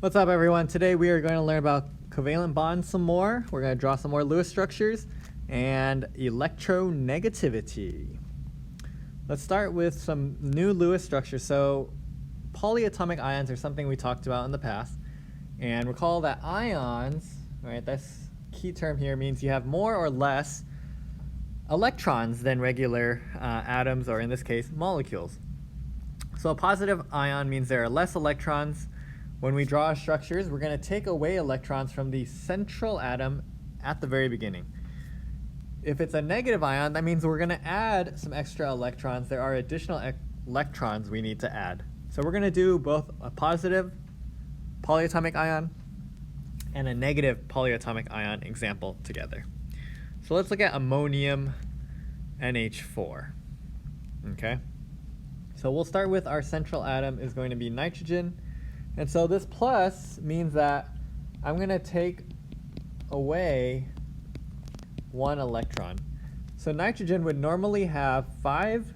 What's up, everyone? Today we are going to learn about covalent bonds some more. We're going to draw some more Lewis structures and electronegativity. Let's start with some new Lewis structures. So polyatomic ions are something we talked about in the past. And recall that ions, right, that's key term here, means you have more or less electrons than regular atoms, or in this case, molecules. So a positive ion means there are less electrons. When we draw our structures, we're going to take away electrons from the central atom at the very beginning. If it's a negative ion, that means we're going to add some extra electrons. There are additional electrons we need to add. So we're going to do both a positive polyatomic ion and a negative polyatomic ion example together. So let's look at ammonium NH4. Okay? So we'll start with our central atom is going to be nitrogen. And so this plus means that I'm going to take away one electron. So nitrogen would normally have 5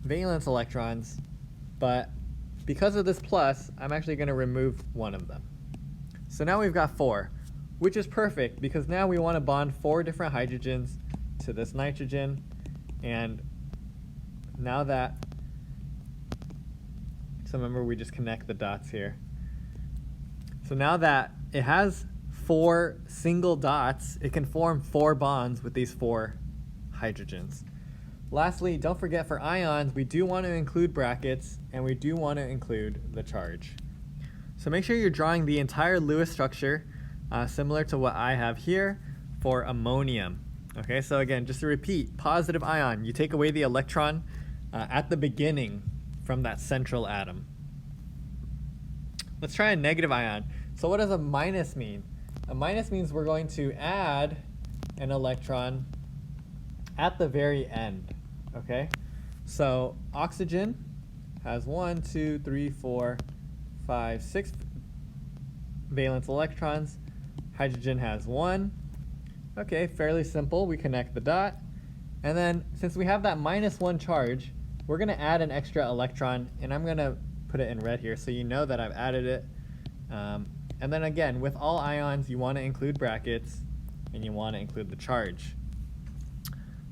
valence electrons, but because of this plus, I'm actually going to remove one of them. So now we've got 4, which is perfect because now we want to bond 4 different hydrogens to this nitrogen. And now that, so remember we just connect the dots here. So now that it has 4 single dots, it can form 4 bonds with these 4 hydrogens. Lastly, don't forget for ions, we do want to include brackets and we do want to include the charge. So make sure you're drawing the entire Lewis structure similar to what I have here for ammonium. Okay, so again, just to repeat, positive ion, you take away the electron at the beginning from that central atom. Let's try a negative ion. So what does a minus mean? A minus means we're going to add an electron at the very end. Okay? So oxygen has 1, 2, 3, 4, 5, 6 valence electrons. Hydrogen has 1. Okay, fairly simple. We connect the dot. And then since we have that -1 charge, we're going to add an extra electron, and I'm going to put it in red here so you know that I've added it. And then again, with all ions, you want to include brackets and you want to include the charge.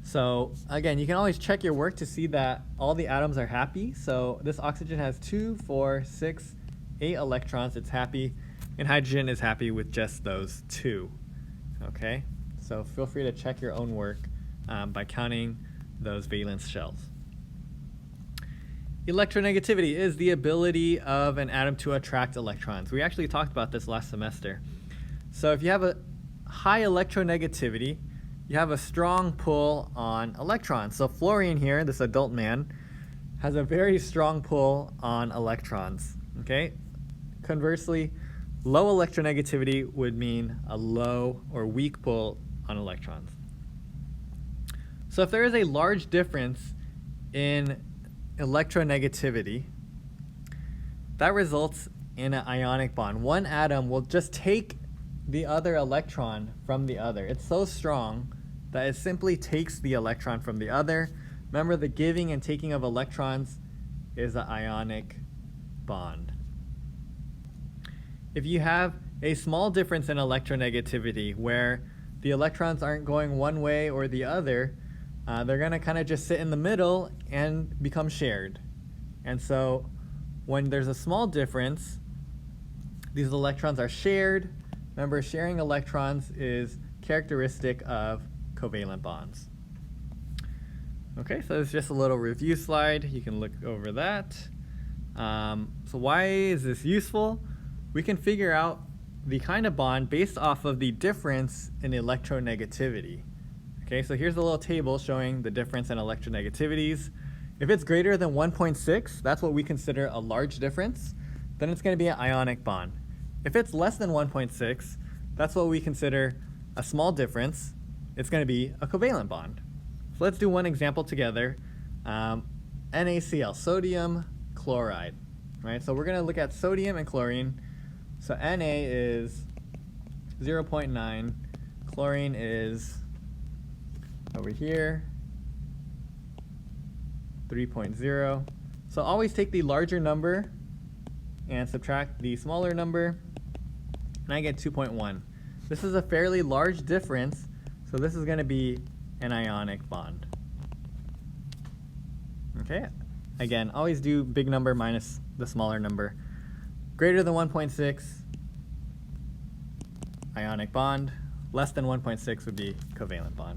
So again, you can always check your work to see that all the atoms are happy. So this oxygen has 2, 4, 6, 8 electrons. It's happy. And hydrogen is happy with just those 2. Okay? So feel free to check your own work by counting those valence shells. Electronegativity is the ability of an atom to attract electrons. We actually talked about this last semester. So if you have a high electronegativity, you have a strong pull on electrons. So fluorine here, this adult man, has a very strong pull on electrons. Okay? Conversely, low electronegativity would mean a low or weak pull on electrons. So if there is a large difference in electronegativity, that results in an ionic bond. One atom will just take the other electron from the other. It's so strong that it simply takes the electron from the other. Remember, the giving and taking of electrons is an ionic bond. If you have a small difference in electronegativity where the electrons aren't going one way or the other, they're going to kind of just sit in the middle and become shared. And so when there's a small difference, these electrons are shared. Remember, sharing electrons is characteristic of covalent bonds. Okay, so it's just a little review slide. You can look over that. So why is this useful? We can figure out the kind of bond based off of the difference in electronegativity. Okay, so here's a little table showing the difference in electronegativities. If it's greater than 1.6, that's what we consider a large difference. Then it's going to be an ionic bond. If it's less than 1.6, that's what we consider a small difference. It's going to be a covalent bond. So let's do one example together. NaCl, sodium chloride. Right? So we're going to look at sodium and chlorine. So Na is 0.9, chlorine is over here, 3.0. So always take the larger number and subtract the smaller number, and I get 2.1. This is a fairly large difference, so this is going to be an ionic bond. Okay, again, always do big number minus the smaller number. Greater than 1.6, ionic bond. Less than 1.6 would be covalent bond.